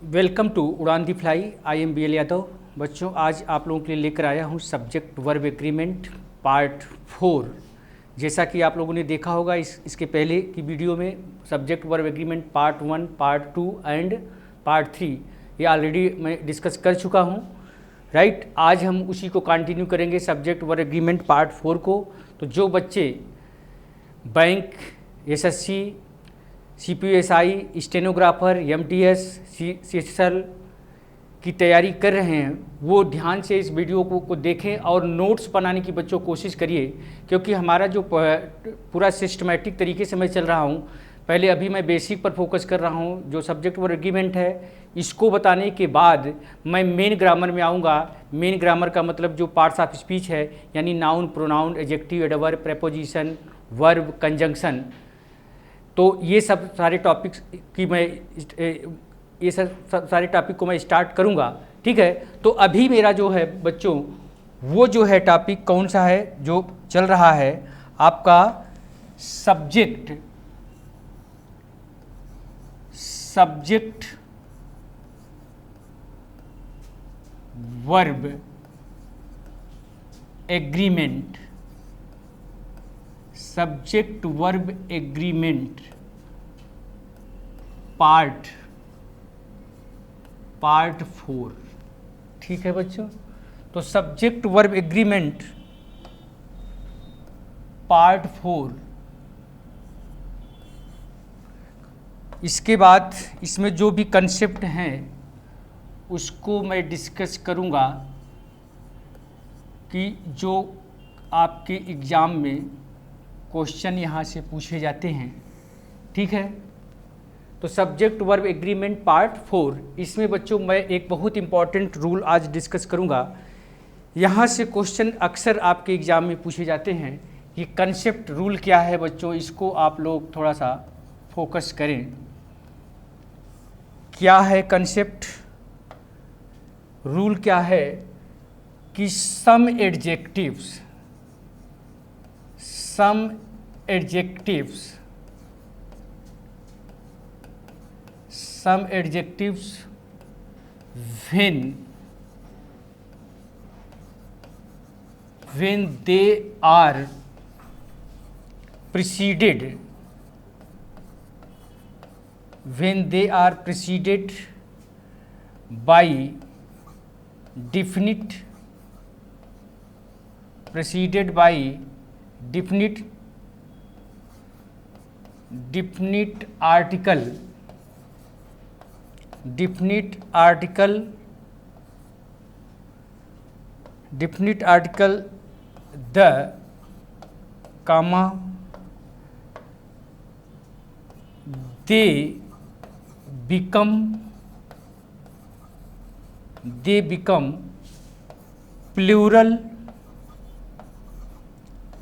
Welcome to Udaan the fly. I am BL Yadav. बच्चों, आज आप लोगों के लिए लेकर आया हूँ सब्जेक्ट वर्ब एग्रीमेंट पार्ट 4। जैसा कि आप लोगों ने देखा होगा इसके पहले की वीडियो में subject verb agreement part 1, part 2 and part 3 ये ऑलरेडी मैं डिस्कस कर चुका हूँ। राइट, आज हम उसी को कंटिन्यू करेंगे सब्जेक्ट वर्ब एग्रीमेंट पार्ट 4 को। तो जो बच्चे bank, SSC, CPSI, stenographer, MTS, CSL की तैयारी कर रहे हैं वो ध्यान से इस वीडियो को देखें और नोट्स बनाने की बच्चों कोशिश करिए, क्योंकि हमारा जो पूरा सिस्टमेटिक तरीके से मैं चल रहा हूँ। पहले अभी मैं बेसिक पर फोकस कर रहा हूँ, जो सब्जेक्ट वर्ब एग्रीमेंट है इसको बताने के बाद मैं मेन ग्रामर में आऊँगा। मेन ग्रामर का मतलब जो पार्ट्स ऑफ स्पीच है, यानी noun, pronoun, adjective, adverb, preposition, verb, conjunction. तो ये सब सारे टॉपिक्स की मैं ये सब सारे टॉपिक को मैं स्टार्ट करूँगा। ठीक है, तो अभी मेरा जो है बच्चों वो जो है टॉपिक कौन सा है जो चल रहा है आपका subject verb agreement. Subject verb agreement part 4। ठीक है बच्चों, तो सब्जेक्ट वर्ब एग्रीमेंट पार्ट 4। इसके बाद इसमें जो भी कंसेप्ट हैं उसको मैं डिस्कस करूंगा कि जो आपके एग्ज़ाम में क्वेश्चन यहाँ से पूछे जाते हैं। ठीक है, तो सब्जेक्ट वर्ब एग्रीमेंट पार्ट 4, इसमें बच्चों मैं एक बहुत इंपॉर्टेंट रूल आज डिस्कस करूँगा। यहाँ से क्वेश्चन अक्सर आपके एग्ज़ाम में पूछे जाते हैं। ये कंसेप्ट रूल क्या है बच्चों, इसको आप लोग थोड़ा सा फोकस करें। क्या है कंसेप्ट रूल? क्या है कि सम adjectives when they are preceded by definite article the, comma, they become plural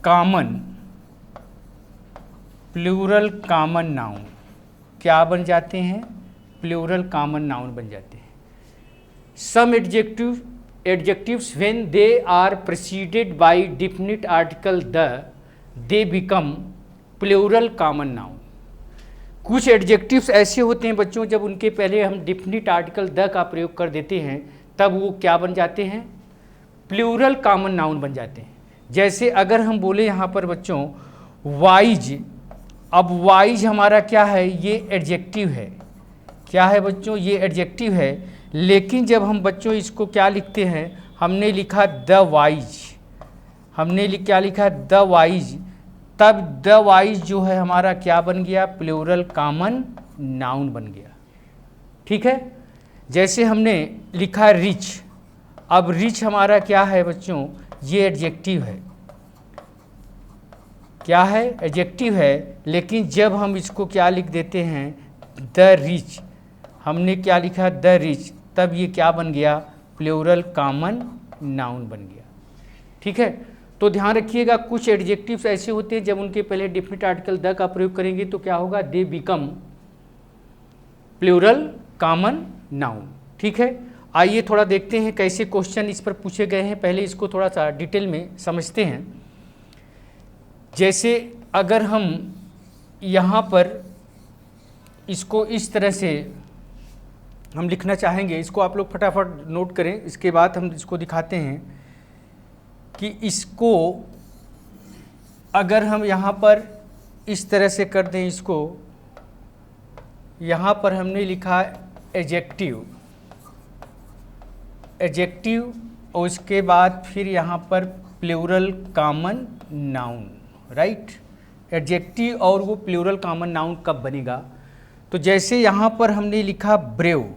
common noun। क्या बन जाते हैं? प्लूरल कॉमन नाउन बन जाते हैं। सम adjectives when they are preceded by definite article the, they become plural common noun। कुछ adjectives ऐसे होते हैं बच्चों, जब उनके पहले हम डिफिनिट आर्टिकल द का प्रयोग कर देते हैं तब वो क्या बन जाते हैं? प्लूरल कॉमन नाउन बन जाते हैं। जैसे अगर हम बोले यहाँ पर बच्चों वाइज, अब वाइज हमारा क्या है? ये एडजेक्टिव है। क्या है बच्चों? ये एडजेक्टिव है। लेकिन जब हम बच्चों इसको क्या लिखते हैं, हमने लिखा द वाइज, क्या लिखा? The wise. तब द वाइज जो है हमारा क्या बन गया? प्लूरल कॉमन नाउन बन गया। ठीक है, जैसे हमने लिखा रिच, अब रिच हमारा क्या है बच्चों? ये एडजेक्टिव है। क्या है? एडजेक्टिव है। लेकिन जब हम इसको क्या लिख देते हैं? द रिच, हमने क्या लिखा? द रिच, तब ये क्या बन गया? प्लूरल कॉमन नाउन बन गया। ठीक है, तो ध्यान रखिएगा कुछ एडजेक्टिव्स ऐसे होते हैं जब उनके पहले डिफिनिट आर्टिकल द का प्रयोग करेंगे तो क्या होगा? They become plural common noun. ठीक है, आइए थोड़ा देखते हैं कैसे क्वेश्चन इस पर पूछे गए हैं। पहले इसको थोड़ा सा डिटेल में समझते हैं। जैसे अगर हम यहाँ पर इसको इस तरह से हम लिखना चाहेंगे, इसको आप लोग फटाफट नोट करें, इसके बाद हम इसको दिखाते हैं कि इसको अगर हम यहाँ पर इस तरह से कर दें, इसको यहाँ पर हमने लिखा एडजेक्टिव, एडजेक्टिव और उसके बाद फिर यहाँ पर plural common noun, right. Adjective और वो प्लूरल कॉमन नाउन कब बनेगा? तो जैसे यहाँ पर हमने लिखा ब्रेव,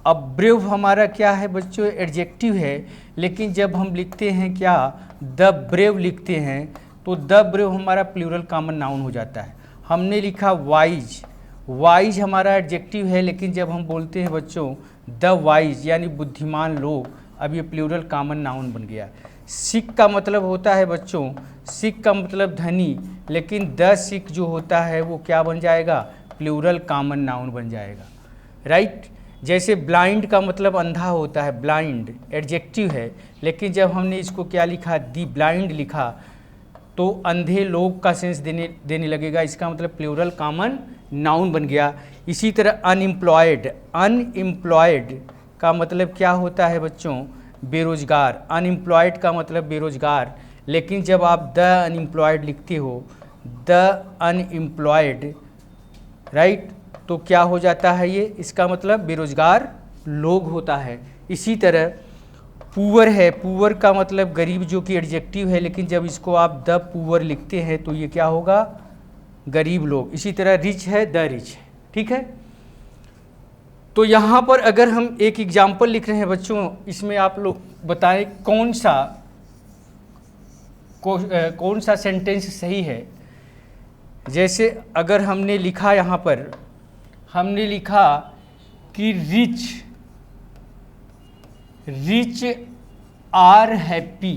अब ब्रेव हमारा क्या है बच्चों? एडजेक्टिव है, लेकिन जब हम लिखते हैं क्या, द ब्रेव लिखते हैं, तो द ब्रेव हमारा प्लूरल कॉमन नाउन हो जाता है। हमने लिखा वाइज, वाइज हमारा एडजेक्टिव है, लेकिन जब हम बोलते हैं बच्चों द वाइज यानी बुद्धिमान लोग, अब ये प्लूरल कॉमन नाउन बन गया। सिक का मतलब होता है बच्चों, सिक का मतलब धनी, लेकिन द सिक जो होता है वो क्या बन जाएगा? प्लूरल कॉमन नाउन बन जाएगा, राइट। जैसे ब्लाइंड का मतलब अंधा होता है, ब्लाइंड एडजेक्टिव है, लेकिन जब हमने इसको क्या लिखा, दी ब्लाइंड लिखा, तो अंधे लोग का सेंस देने लगेगा, इसका मतलब प्लूरल कॉमन नाउन बन गया। इसी तरह अनएम्प्लॉयड, अनएम्प्लॉयड का मतलब क्या होता है बच्चों? बेरोजगार। अनएम्प्लॉयड का मतलब बेरोजगार, लेकिन जब आप द अनएम्प्लॉयड लिखते हो, द अनएम्प्लॉयड, राइट, तो क्या हो जाता है ये? इसका मतलब बेरोजगार लोग होता है। इसी तरह पुअर है, पुअर का मतलब गरीब, जो कि एडजेक्टिव है, लेकिन जब इसको आप द पुअर लिखते हैं तो ये क्या होगा? गरीब लोग। इसी तरह रिच है, द रिच है, ठीक है। तो यहाँ पर अगर हम एक एग्जाम्पल लिख रहे हैं बच्चों, इसमें आप लोग बताएं कौन सा सेंटेंस सही है। जैसे अगर हमने लिखा, यहाँ पर हमने लिखा कि rich are happy,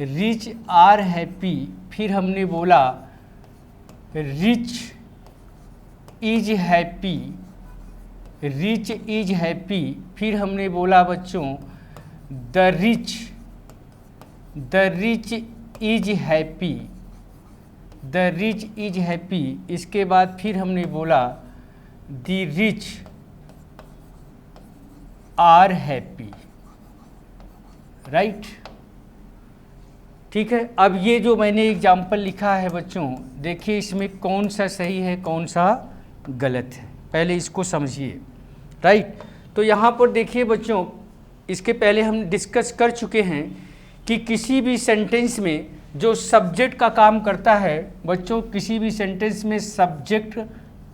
rich are happy, फिर हमने बोला rich is happy, rich is happy, फिर हमने बोला बच्चों the rich is happy, the rich is happy, इसके बाद फिर हमने बोला the rich are happy, right, ठीक है। अब ये जो मैंने एग्जाम्पल लिखा है बच्चों, देखिए इसमें कौन सा सही है, कौन सा गलत है, पहले इसको समझिए, राइट। तो यहाँ पर देखिए बच्चों, इसके पहले हम डिस्कस कर चुके हैं कि किसी भी सेंटेंस में जो सब्जेक्ट का काम करता है बच्चों, किसी भी सेंटेंस में सब्जेक्ट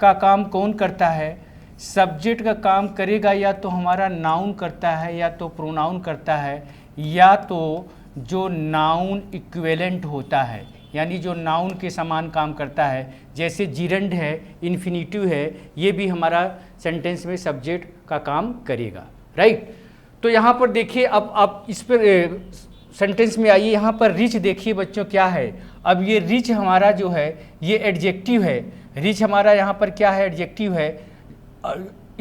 का काम कौन करता है? सब्जेक्ट का काम करेगा या तो हमारा नाउन करता है, या तो प्रोनाउन करता है, या तो जो नाउन इक्विवेलेंट होता है, यानी जो नाउन के समान काम करता है, जैसे जिरंड है, इन्फिनिटिव है, ये भी हमारा सेंटेंस में सब्जेक्ट का काम करेगा, राइट। तो यहाँ पर देखिए, अब आप इस पर सेंटेंस में आइए, यहाँ पर रिच देखिए बच्चों क्या है। अब ये रिच हमारा जो है ये एडजेक्टिव है, रिच हमारा यहाँ पर क्या है? एडजेक्टिव है,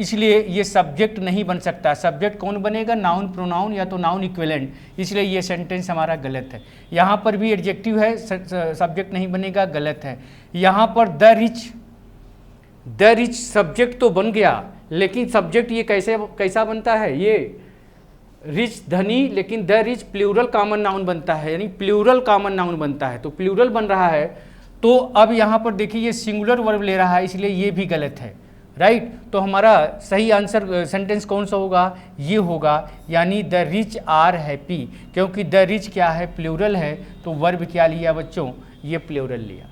इसलिए ये सब्जेक्ट नहीं बन सकता। सब्जेक्ट कौन बनेगा? नाउन, प्रोनाउन, या तो नाउन इक्विवेलेंट, इसलिए ये सेंटेंस हमारा गलत है। यहाँ पर भी एडजेक्टिव है, सब्जेक्ट नहीं बनेगा, गलत है। यहाँ पर द रिच सब्जेक्ट तो बन गया, लेकिन सब्जेक्ट ये कैसा बनता है? ये रिच धनी, लेकिन the rich plural common noun बनता है, यानी प्लूरल कॉमन नाउन बनता है, तो प्लूरल बन रहा है। तो अब यहाँ पर देखिए ये सिंगुलर वर्ब ले रहा है, इसलिए ये भी गलत है, राइट। तो हमारा सही आंसर सेंटेंस कौन सा होगा? ये होगा, यानी द रिच आर हैप्पी, क्योंकि द रिच क्या है? प्लूरल है, तो वर्ब क्या लिया बच्चों? ये प्लूरल लिया,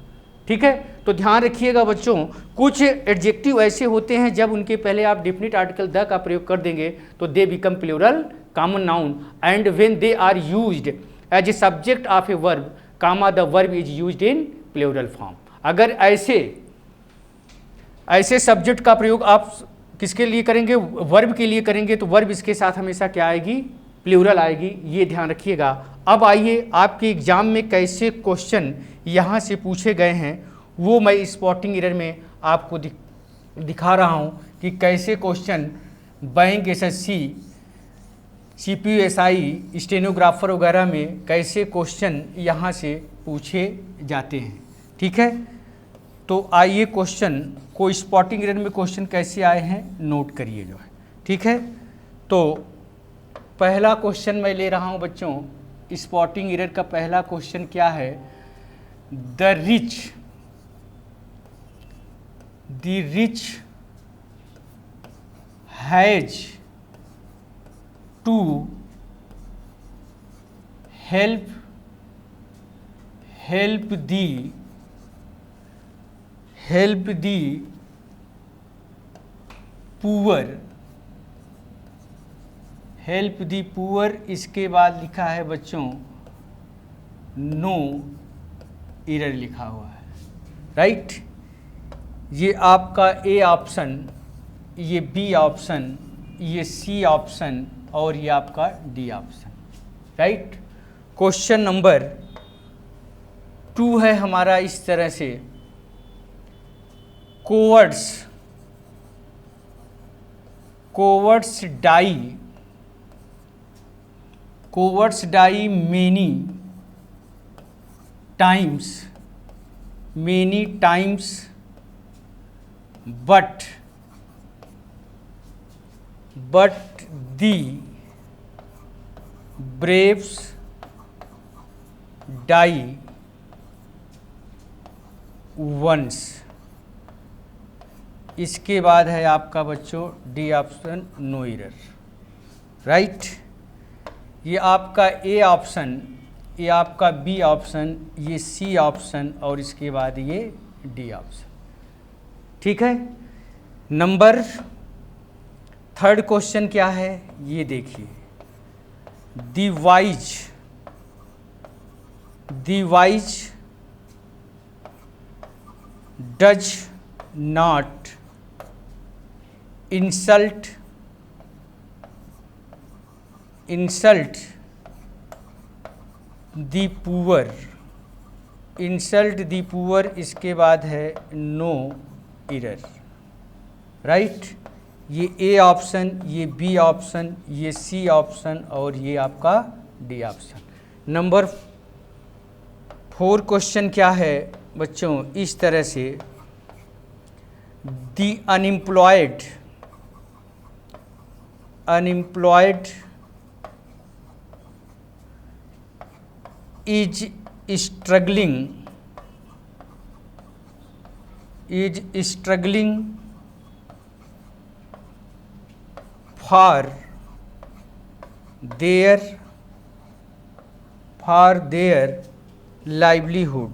ठीक है। तो ध्यान रखिएगा बच्चों, कुछ एडजेक्टिव ऐसे होते हैं जब उनके पहले आप डेफिनिट आर्टिकल द का प्रयोग कर देंगे तो they become plural common noun, and when they are used as a subject of a verb, comma the verb is used in plural form. अगर ऐसे सब्जेक्ट का प्रयोग आप किसके लिए करेंगे? वर्ब के लिए करेंगे, तो वर्ब इसके साथ हमेशा क्या आएगी? प्लूरल आएगी, ये ध्यान रखिएगा। अब आइए आपके एग्जाम में कैसे क्वेश्चन यहाँ से पूछे गए हैं वो मैं स्पॉटिंग एरर में आपको दिखा रहा हूँ कि कैसे question bank, SSC, CPSI, stenographer वगैरह में कैसे क्वेश्चन यहाँ से पूछे जाते हैं, ठीक है। तो आइए क्वेश्चन को स्पॉटिंग एरर में क्वेश्चन कैसे आए हैं नोट करिए जो है, ठीक है। तो पहला क्वेश्चन मैं ले रहा हूं बच्चों, स्पॉटिंग एरर का पहला क्वेश्चन क्या है, the rich has to help the poor, इसके बाद लिखा है बच्चों नो एरर लिखा हुआ है, राइट। ये आपका ए ऑप्शन, ये बी ऑप्शन, ये सी ऑप्शन और ये आपका D option, right. Question number 2 है हमारा इस तरह से, cowards die many times but the braves die once। इसके बाद है आपका बच्चों D option no error, right. ये आपका ए ऑप्शन, ये आपका बी ऑप्शन, ये सी ऑप्शन और इसके बाद ये डी ऑप्शन, ठीक है। नंबर 3 क्वेश्चन क्या है ये देखिए, the wise does not insult the poor, इसके बाद है नो एरर, राइट। ये ए ऑप्शन, ये बी ऑप्शन, ये सी ऑप्शन और ये आपका डी ऑप्शन। नंबर 4 क्वेश्चन क्या है बच्चों इस तरह से, the unemployed is struggling for their livelihood,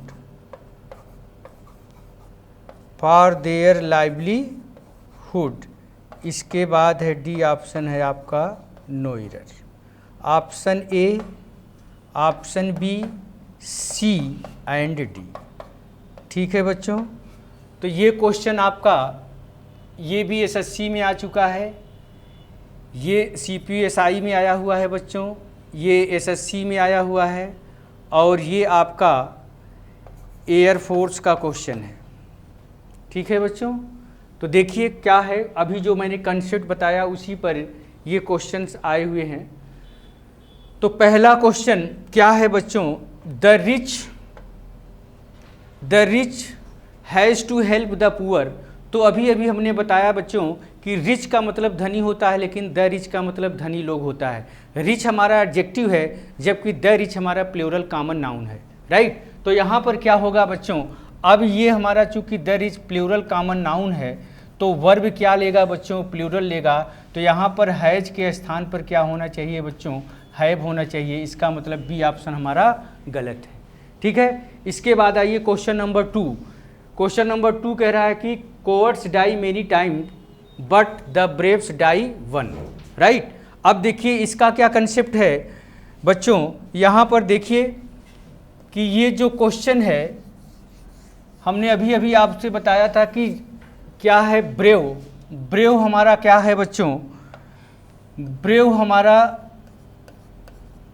इसके बाद है डी ऑप्शन है आपका no error. Option A, option B, C and D, ठीक है बच्चों। तो ये क्वेश्चन आपका ये भी एसएससी में आ चुका है, ये सीपीएसआई में आया हुआ है बच्चों, ये एसएससी में आया हुआ है और ये आपका एयरफोर्स का क्वेश्चन है, ठीक है बच्चों। तो देखिए क्या है, अभी जो मैंने कंसेप्ट बताया उसी पर ये क्वेश्चंस आए हुए हैं। तो पहला क्वेश्चन क्या है बच्चों, the rich has to help the poor. तो अभी हमने बताया बच्चों कि रिच का मतलब धनी होता है, लेकिन द रिच का मतलब धनी लोग होता है। रिच हमारा एडजेक्टिव है जबकि द रिच हमारा प्लूरल कॉमन नाउन है, राइट। तो यहाँ पर क्या होगा बच्चों, अब ये हमारा चूंकि the rich plural common noun है तो वर्ब क्या लेगा बच्चों, प्लूरल लेगा। तो यहाँ पर हैज के स्थान पर क्या होना चाहिए बच्चों, हैव होना चाहिए। इसका मतलब बी ऑप्शन हमारा गलत है, ठीक है। इसके बाद आइए क्वेश्चन नंबर 2। क्वेश्चन नंबर 2 कह रहा है कि cowards die many time but the braves die one, right. अब देखिए इसका क्या कंसेप्ट है बच्चों, यहाँ पर देखिए कि ये जो क्वेश्चन है हमने अभी आपसे बताया था कि क्या है ब्रेव हमारा क्या है बच्चों, ब्रेव हमारा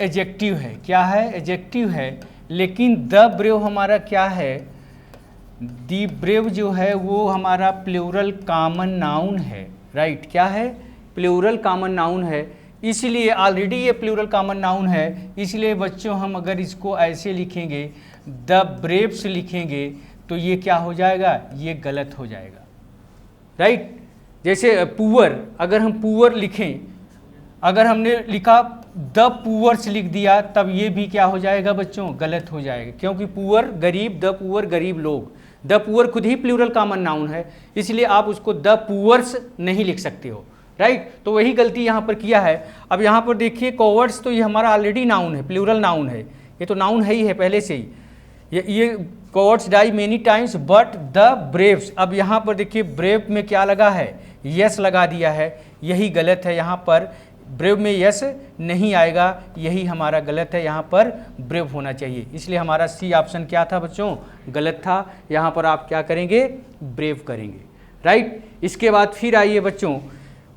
एडजेक्टिव है, क्या है एडजेक्टिव है। लेकिन द ब्रेव हमारा क्या है, दी ब्रेव जो है वो हमारा प्लूरल कॉमन नाउन है, राइट। क्या है, प्लूरल कॉमन नाउन है, इसलिए ऑलरेडी ये प्लूरल कॉमन नाउन है। इसलिए बच्चों हम अगर इसको ऐसे लिखेंगे द ब्रेव्स लिखेंगे तो ये क्या हो जाएगा, ये गलत हो जाएगा, राइट। जैसे पुअर, अगर हम पुअर लिखें, अगर हमने लिखा द पुअर्स लिख दिया, तब ये भी क्या हो जाएगा बच्चों, गलत हो जाएगा, क्योंकि पुअर गरीब, द पुअर गरीब लोग, द पुअर खुद ही प्लूरल कॉमन नाउन है, इसलिए आप उसको द पुअर्स नहीं लिख सकते हो, राइट। तो वही गलती यहाँ पर किया है। अब यहाँ पर देखिए कोवर्ड्स, तो ये हमारा ऑलरेडी नाउन है, प्लूरल नाउन है, ये तो नाउन है ही है पहले से ही। ये cowards die many times but the braves, अब यहाँ पर देखिए ब्रेव में क्या लगा है, यस लगा दिया है, यही गलत है। यहाँ पर ब्रेव में यस नहीं आएगा, यही हमारा गलत है, यहाँ पर ब्रेव होना चाहिए, इसलिए हमारा सी ऑप्शन क्या था बच्चों, गलत था। यहाँ पर आप क्या करेंगे, ब्रेव करेंगे, राइट। इसके बाद फिर आइए बच्चों,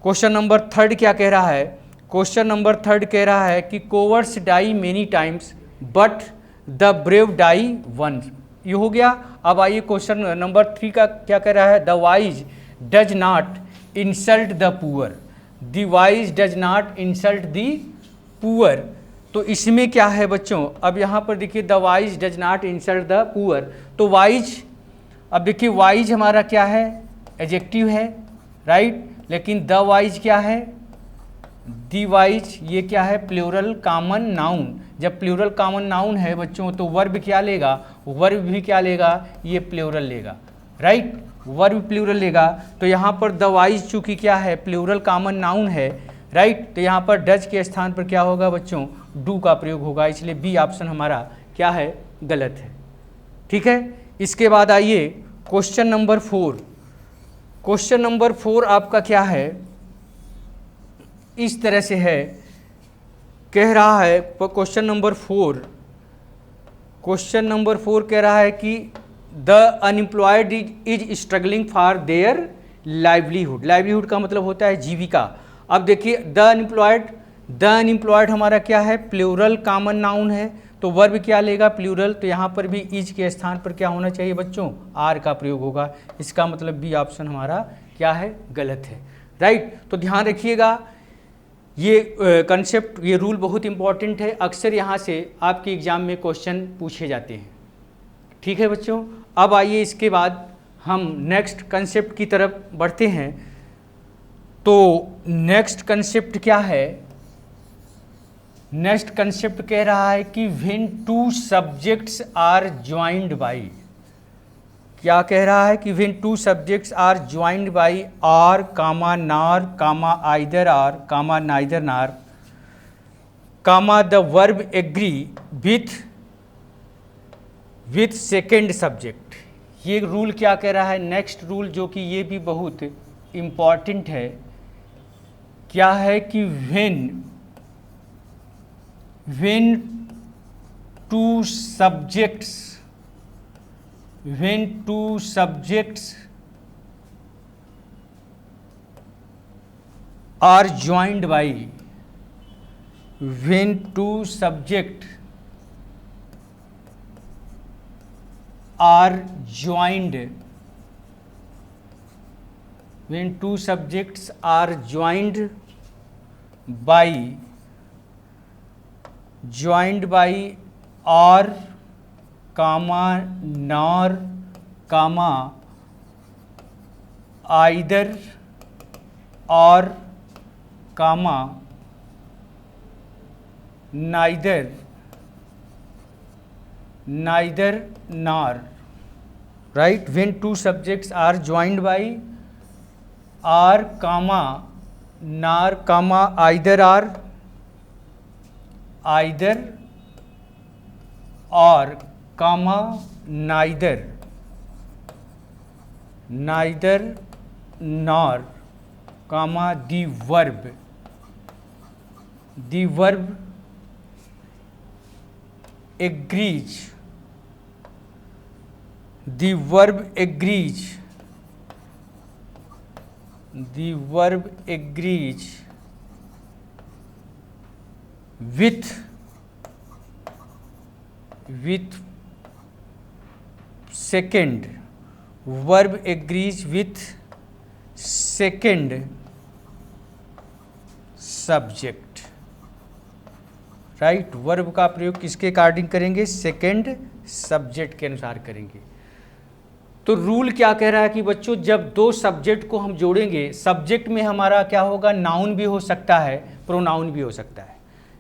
क्वेश्चन नंबर 3 क्या कह रहा है, क्वेश्चन नंबर 3 कह रहा है कि cowards die many times but the brave die once, ये हो गया। अब आइए क्वेश्चन नंबर 3 का क्या कह रहा है, the wise does not insult the poor, the wise does not insult the poor, तो इसमें क्या है बच्चों, अब यहाँ पर देखिए the wise does not insult the poor, तो वाइज, अब देखिए वाइज हमारा क्या है, एडजेक्टिव है, राइट, लेकिन द वाइज क्या है, दी वाइज ये क्या है, प्लूरल कॉमन नाउन। जब प्लूरल कॉमन नाउन है बच्चों, तो वर्ब क्या लेगा, वर्ब भी क्या लेगा, ये प्लूरल लेगा, राइट, वर्ब प्लूरल लेगा। तो यहाँ पर द वाइज चूँकि क्या है, प्लूरल कॉमन नाउन है, राइट, तो यहाँ पर डज के स्थान पर क्या होगा बच्चों, डू का प्रयोग होगा, इसलिए बी ऑप्शन हमारा क्या है, गलत है, ठीक है। इसके बाद आइए क्वेश्चन नंबर 4, क्वेश्चन नंबर 4 आपका क्या है, इस तरह से है, कह रहा है क्वेश्चन नंबर 4, क्वेश्चन नंबर 4 कह रहा है कि the unemployed is struggling for their livelihood, livelihood का मतलब होता है जीविका। अब देखिए द अनएम्प्लॉयड हमारा क्या है, प्लूरल कॉमन नाउन है, तो वर्ब क्या लेगा, प्लूरल, तो यहाँ पर भी इज के स्थान पर क्या होना चाहिए बच्चों, आर का प्रयोग होगा, इसका मतलब बी ऑप्शन हमारा क्या है, गलत है, राइट। तो ध्यान रखिएगा, ये कंसेप्ट, ये रूल बहुत इंपॉर्टेंट है, अक्सर यहाँ से आपके एग्जाम में क्वेश्चन पूछे जाते हैं, ठीक है बच्चों। अब आइए इसके बाद हम नेक्स्ट कंसेप्ट की तरफ बढ़ते हैं। तो नेक्स्ट कंसेप्ट क्या है, नेक्स्ट कंसेप्ट कह रहा है कि when two subjects are joined by, क्या कह रहा है कि when two subjects are joined by or comma nor comma either or comma neither nor comma the verb agree with second subject. ये रूल क्या कह रहा है, नेक्स्ट रूल, जो कि ये भी बहुत इम्पॉर्टेंट है, क्या है कि when two subjects are joined by, when two subject are joined, when two subjects are joined by or comma nor comma either or comma neither nor, right, when two subjects are joined by or comma nor comma either or comma neither nor comma the verb agrees, the verb agrees with second, verb agrees with second subject, right, verb का प्रयोग किसके according करेंगे, second subject के अनुसार करेंगे। तो rule क्या कह रहा है कि बच्चों जब दो सब्जेक्ट को हम जोड़ेंगे, सब्जेक्ट में हमारा क्या होगा, नाउन भी हो सकता है, प्रोनाउन भी हो सकता है।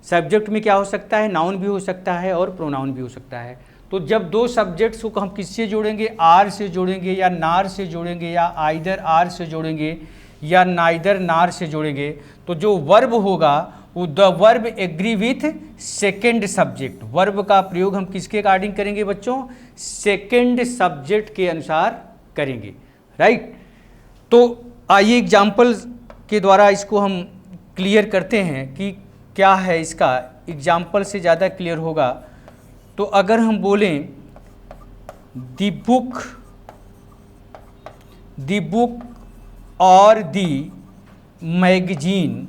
सब्जेक्ट में क्या हो सकता है, नाउन भी हो सकता है और प्रोनाउन भी हो सकता है। तो जब दो सब्जेक्ट्स को हम किससे जोड़ेंगे, आर से जोड़ेंगे या नार से जोड़ेंगे या आइदर आर से जोड़ेंगे या नाइदर नार से जोड़ेंगे, तो जो वर्ब होगा वो the verb agree with second subject. Verb का प्रयोग हम किसके अकॉर्डिंग करेंगे बच्चों, सेकेंड सब्जेक्ट के अनुसार करेंगे, राइट। तो आइए एग्जाम्पल के द्वारा इसको हम क्लियर करते हैं कि क्या है इसका। एग्जाम्पल से ज़्यादा क्लियर होगा। तो अगर हम बोलें द बुक और the magazine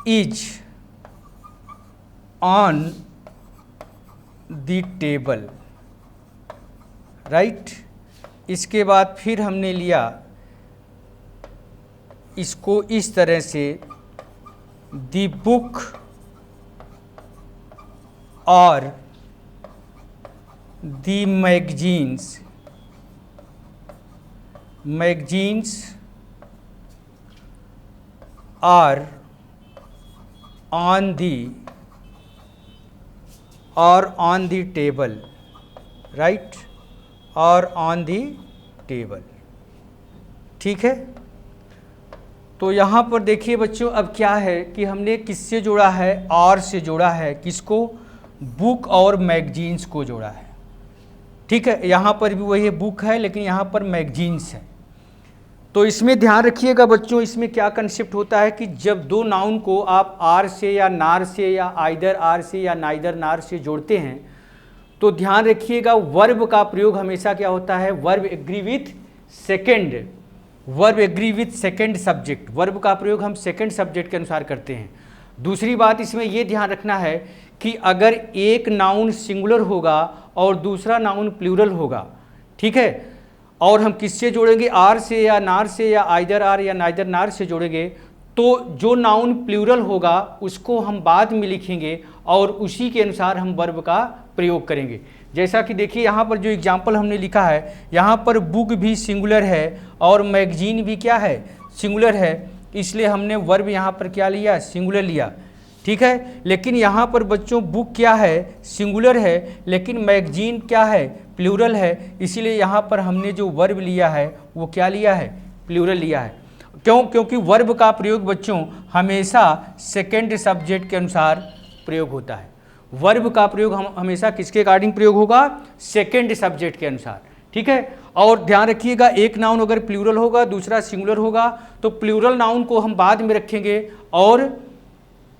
is on the table, right. इसके बाद फिर हमने लिया इसको इस तरह से, द बुक और the magazines are on the table, right, और ऑन द टेबल, ठीक है। तो यहाँ पर देखिए बच्चों, अब क्या है कि हमने किससे जोड़ा है, और से जोड़ा है, किसको, बुक और मैगजीन्स को जोड़ा है, ठीक है। यहाँ पर भी वही बुक है लेकिन यहाँ पर मैगजीन्स है। तो इसमें ध्यान रखिएगा बच्चों, इसमें क्या कंसेप्ट होता है कि जब दो नाउन को आप आर से या नार से या आइदर आर से या नाइदर नार से जोड़ते हैं, तो ध्यान रखिएगा वर्ब का प्रयोग हमेशा क्या होता है, verb agree with second subject. Verb का प्रयोग हम सेकेंड सब्जेक्ट के अनुसार करते हैं। दूसरी बात इसमें यह ध्यान रखना है कि अगर एक नाउन सिंगुलर होगा और दूसरा नाउन प्लूरल होगा, ठीक है, और हम किससे जोड़ेंगे, आर से या नार से या आइदर आर या नाइदर नार से जोड़ेंगे, तो जो नाउन प्लूरल होगा उसको हम बाद में लिखेंगे और उसी के अनुसार हम वर्ब का प्रयोग करेंगे। जैसा कि देखिए यहाँ पर जो एग्जाम्पल हमने लिखा है, यहाँ पर बुक भी सिंगुलर है और मैगजीन भी क्या है, सिंगुलर है, इसलिए हमने वर्ब यहाँ पर क्या लिया, सिंगुलर लिया, ठीक है। लेकिन यहाँ पर बच्चों बुक क्या है, सिंगुलर है, लेकिन मैगजीन क्या है, प्लूरल है, इसीलिए यहाँ पर हमने जो वर्ब लिया है वो क्या लिया है, प्लूरल लिया है। क्यों, क्योंकि वर्ब का प्रयोग बच्चों हमेशा सेकेंड सब्जेक्ट के अनुसार प्रयोग होता है। वर्ब का प्रयोग हम हमेशा किसके अकॉर्डिंग प्रयोग होगा, सेकेंड सब्जेक्ट के अनुसार, ठीक है। और ध्यान रखिएगा एक नाउन अगर प्लूरल होगा दूसरा सिंगुलर होगा तो प्लूरल नाउन को हम बाद में रखेंगे और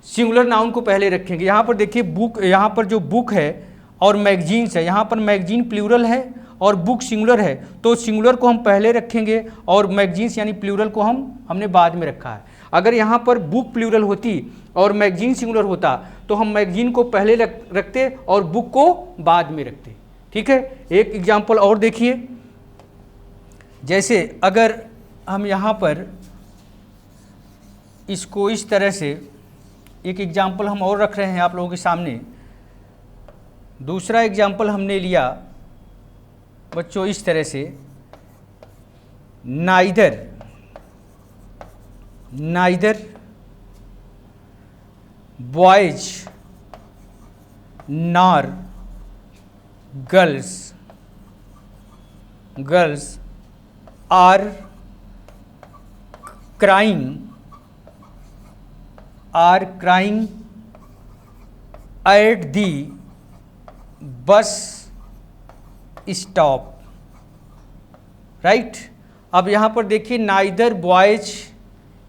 सिंगुलर नाउन को पहले रखेंगे। यहाँ पर देखिए बुक, यहाँ पर जो बुक है और मैगजीन्स है, यहाँ पर मैगजीन प्लूरल है और बुक सिंगुलर है, तो सिंगुलर को हम पहले रखेंगे और मैगजीन्स यानी प्लूरल को हमने बाद में रखा है। अगर यहाँ पर बुक प्लूरल होती और मैगजीन सिंगुलर होता तो हम मैगजीन को पहले रखते और बुक को बाद में रखते, ठीक है। एक एग्जाम्पल और देखिए, जैसे अगर हम यहाँ पर इसको इस तरह से एक एग्जाम्पल हम और रख रहे हैं आप लोगों के सामने। दूसरा एग्जाम्पल हमने लिया बच्चों इस तरह से, neither boys nor girls are crying at the bus stop, right. अब यहाँ पर देखिए नाइदर बॉयज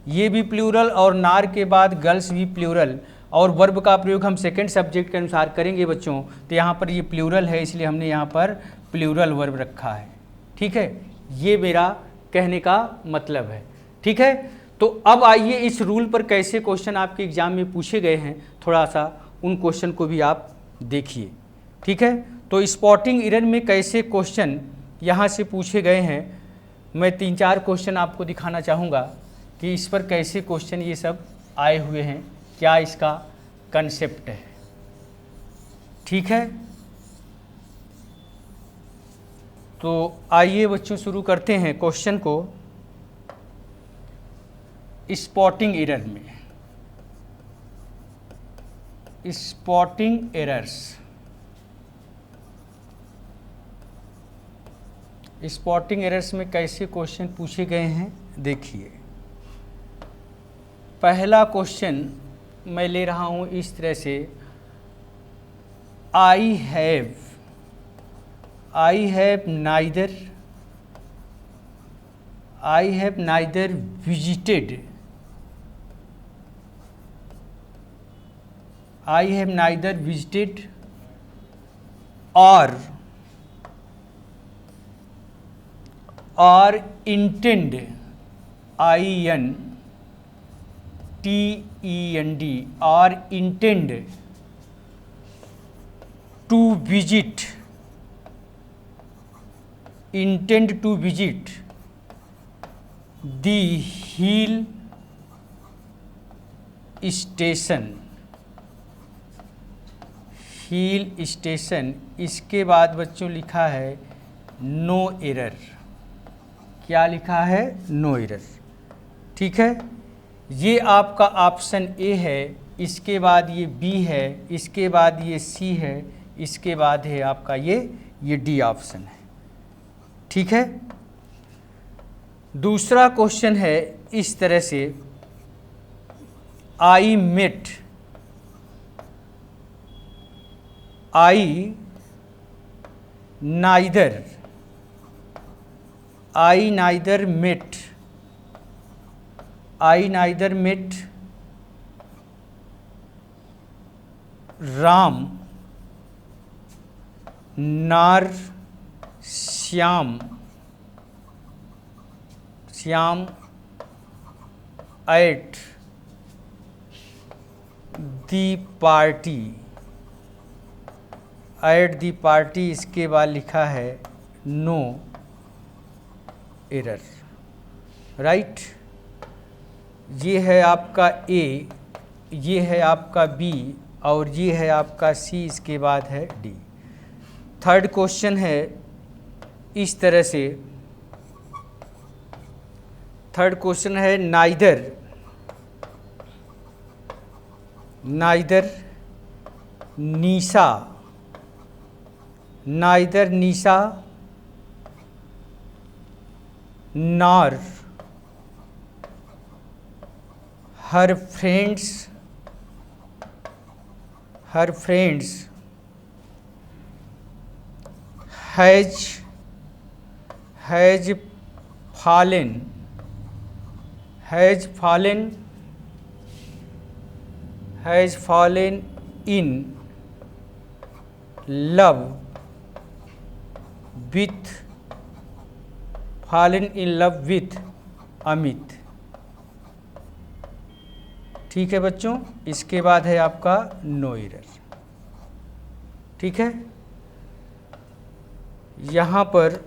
ये भी प्लूरल और नार के बाद गर्ल्स भी प्लूरल, और वर्ब का प्रयोग हम सेकंड सब्जेक्ट के अनुसार करेंगे बच्चों। तो यहाँ पर ये प्लूरल है इसलिए हमने यहाँ पर प्लूरल वर्ब रखा है, ठीक है। ये मेरा कहने का मतलब है, ठीक है। तो अब आइए इस रूल पर कैसे क्वेश्चन आपके एग्जाम में पूछे गए हैं, थोड़ा सा उन क्वेश्चन को भी आप देखिए, ठीक है। तो स्पॉटिंग एरर में कैसे क्वेश्चन यहाँ से पूछे गए हैं, मैं 3-4 क्वेश्चन आपको दिखाना चाहूँगा कि इस पर कैसे क्वेश्चन ये सब आए हुए हैं, क्या इसका कंसेप्ट है। ठीक है, तो आइए बच्चों शुरू करते हैं क्वेश्चन को स्पॉटिंग एरर में। स्पॉटिंग एरर्स, स्पॉटिंग एरर्स में कैसे क्वेश्चन पूछे गए हैं देखिए। पहला क्वेश्चन मैं ले रहा हूं इस तरह से, आई have neither visited, or intend, INTEND, or intend to visit the hill station। इसके बाद बच्चों लिखा है नो एरर। क्या लिखा है? No error. ठीक है, ये आपका ऑप्शन ए है, इसके बाद ये बी है, इसके बाद ये सी है, इसके बाद है आपका ये डी ऑप्शन है। ठीक है, दूसरा क्वेश्चन है इस तरह से, आई neither met Ram nor Shyam at the party। इसके बाद लिखा है नो एरर। राइट, ये है आपका ए, ये है आपका बी, और ये है आपका सी, इसके बाद है डी। थर्ड क्वेश्चन है इस तरह से, थर्ड क्वेश्चन है neither Nisha nor her friends has fallen in love with Amit. ठीक है बच्चों, इसके बाद है आपका नो एरर। ठीक है, यहाँ पर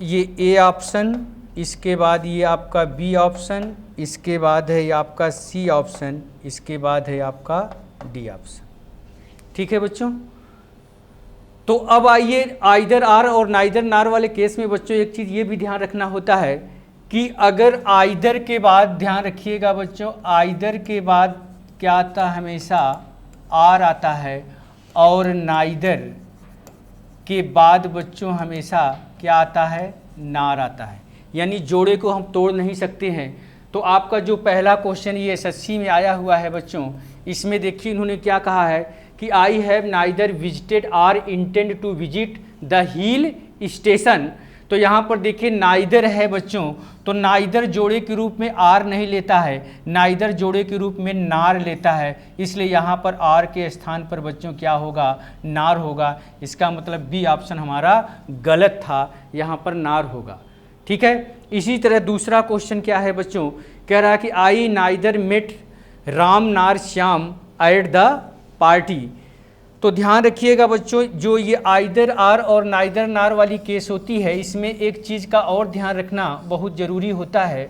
ये ए ऑप्शन, इसके बाद ये आपका बी ऑप्शन, इसके बाद है ये आपका सी ऑप्शन, इसके बाद है आपका डी ऑप्शन। ठीक है बच्चों, तो अब आइए आइदर आर और नाइदर नार वाले केस में बच्चों एक चीज़ ये भी ध्यान रखना होता है कि अगर आइदर के बाद, ध्यान रखिएगा बच्चों, आइदर के बाद क्या आता है? हमेशा आर आता है, और नाइदर के बाद बच्चों हमेशा क्या आता है? नार आता है। यानी जोड़े को हम तोड़ नहीं सकते हैं। तो आपका जो पहला क्वेश्चन ये एसएससी में आया हुआ है बच्चों, इसमें देखिए इन्होंने क्या कहा है कि I have neither visited or intend to visit the hill station. तो यहाँ पर देखिए नाइदर है बच्चों, तो नाइदर जोड़े के रूप में आर नहीं लेता है, नाइदर जोड़े के रूप में नार लेता है, इसलिए यहाँ पर आर के स्थान पर बच्चों क्या होगा? नार होगा। इसका मतलब बी ऑप्शन हमारा गलत था, यहाँ पर नार होगा। ठीक है, इसी तरह दूसरा क्वेश्चन क्या है बच्चों? कह रहा है कि आई नाइदर मेट राम नार श्याम एट द पार्टी। तो ध्यान रखिएगा बच्चों, जो ये आइदर आर और नाइदर नार वाली केस होती है, इसमें एक चीज़ का और ध्यान रखना बहुत ज़रूरी होता है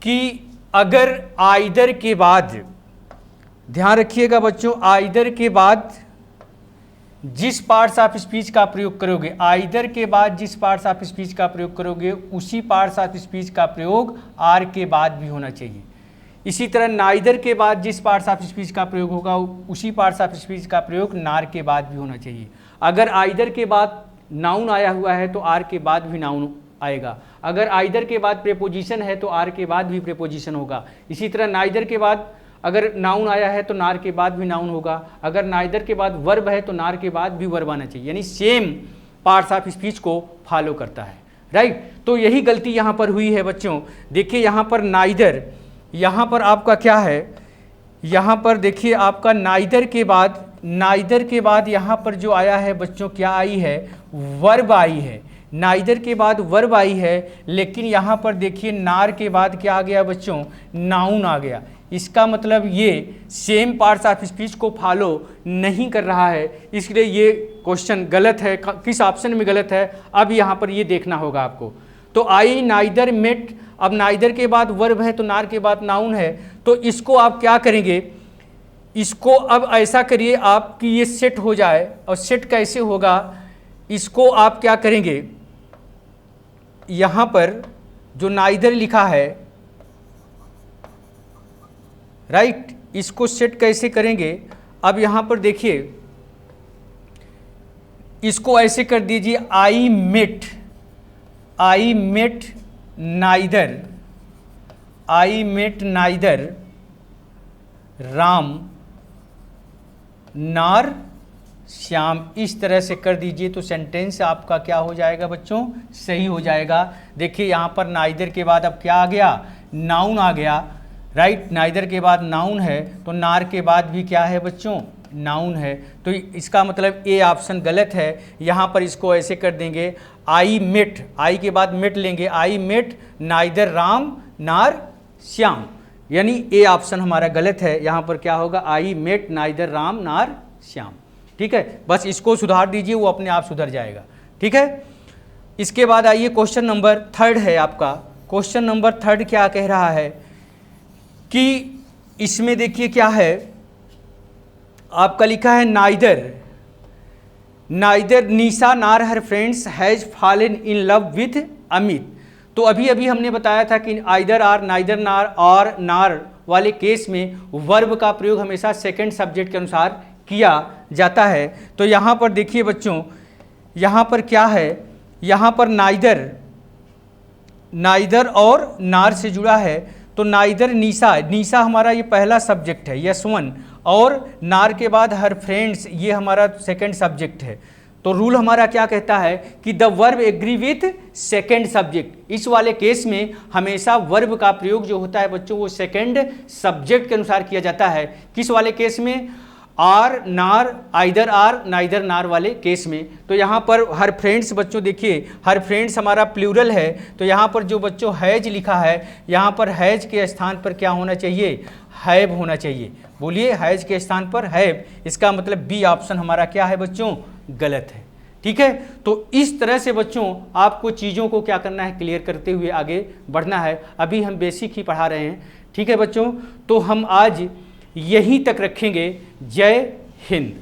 कि अगर आइदर के बाद, ध्यान रखिएगा बच्चों, आइदर के बाद जिस पार्ट्स ऑफ स्पीच का प्रयोग करोगे, आइदर के बाद जिस पार्ट्स ऑफ स्पीच का प्रयोग करोगे उसी पार्ट्स ऑफ स्पीच का प्रयोग आर के बाद भी होना चाहिए। इसी तरह नाइदर के बाद जिस पार्ट्स ऑफ स्पीच का प्रयोग होगा उसी पार्ट्स ऑफ स्पीच का प्रयोग नार के बाद भी होना चाहिए। अगर आइदर के बाद नाउन आया हुआ है तो आर के बाद भी नाउन आएगा। अगर आइदर के बाद प्रेपोजिशन है तो आर के बाद भी प्रेपोजिशन होगा। इसी तरह नाइदर के बाद अगर नाउन आया है तो नार के बाद भी नाउन होगा। अगर नाइदर के बाद वर्ब है तो नार के बाद भी वर्ब आना चाहिए, यानी सेम पार्ट्स ऑफ स्पीच को फॉलो करता है, राइट। तो यही गलती यहाँ पर हुई है बच्चों। देखिए यहाँ पर नाइदर, यहाँ पर आपका क्या है, यहाँ पर देखिए आपका नाइदर के बाद यहाँ पर जो आया है बच्चों क्या आई है, वर्ब आई है। नाइदर के बाद वर्ब आई है, लेकिन यहाँ पर देखिए नार के बाद क्या आ गया बच्चों, नाउन आ गया। इसका मतलब ये सेम पार्ट्स ऑफ स्पीच को फॉलो नहीं कर रहा है, इसलिए ये क्वेश्चन गलत है। किस ऑप्शन में गलत है अब यहाँ पर ये देखना होगा आपको। तो आई नाइदर मेट, अब नाइदर के बाद वर्ब है तो नार के बाद नाउन है, तो इसको आप क्या करेंगे, इसको अब ऐसा करिए आप कि ये सेट हो जाए। और सेट कैसे होगा, इसको आप क्या करेंगे, यहाँ पर जो नाइदर लिखा है, राइट, इसको सेट कैसे करेंगे। अब यहाँ पर देखिए इसको ऐसे कर दीजिए, आई मेट नाइदर राम नार श्याम, इस तरह से कर दीजिए तो सेंटेंस आपका क्या हो जाएगा बच्चों, सही हो जाएगा। देखिए यहाँ पर नाइदर के बाद अब क्या आ गया, नाउन आ गया, राइट। नाइदर के बाद नाउन है तो नार के बाद भी क्या है बच्चों, नाउन है। तो इसका मतलब ए ऑप्शन गलत है। यहाँ पर इसको ऐसे कर देंगे, आई मेट, आई के बाद मेट लेंगे, आई मेट नाइदर राम नार श्याम, यानी ए ऑप्शन हमारा गलत है। यहाँ पर क्या होगा, आई मेट नाइदर राम नार श्याम, ठीक है। बस इसको सुधार दीजिए, वो अपने आप सुधर जाएगा, ठीक है। इसके बाद आइए क्वेश्चन नंबर 3 है आपका। क्वेश्चन नंबर 3 क्या कह रहा है कि इसमें देखिए क्या है, आपका लिखा है नाइदर निशा नार हर friends has fallen in love with Amit. तो अभी हमने बताया था कि आइदर आर, नाइदर नार और नार वाले केस में वर्ब का प्रयोग हमेशा सेकंड सब्जेक्ट के अनुसार किया जाता है। तो यहाँ पर देखिए बच्चों, यहाँ पर क्या है, यहाँ पर नाइदर और नार से जुड़ा है। तो नाइदर निशा हमारा ये पहला सब्जेक्ट है, यस वन, और नार के बाद हर फ्रेंड्स ये हमारा सेकंड सब्जेक्ट है। तो रूल हमारा क्या कहता है कि the verb agree with second subject. इस वाले केस में हमेशा वर्ब का प्रयोग जो होता है बच्चों वो सेकंड सब्जेक्ट के अनुसार किया जाता है। किस वाले केस में, आर नार, आइदर आर नाइदर नार वाले केस में। तो यहाँ पर हर फ्रेंड्स बच्चों देखिए, हर फ्रेंड्स हमारा प्लूरल है, तो यहाँ पर जो बच्चों हैज लिखा है, यहाँ पर हैज के स्थान पर क्या होना चाहिए, हैव होना चाहिए। बोलिए, हैज के स्थान पर हैव, इसका मतलब बी ऑप्शन हमारा क्या है बच्चों, गलत है, ठीक है। तो इस तरह से बच्चों आपको चीज़ों को क्या करना है, क्लियर करते हुए आगे बढ़ना है। अभी हम बेसिक ही पढ़ा रहे हैं, ठीक है बच्चों। तो हम आज यहीं तक रखेंगे। जय हिंद।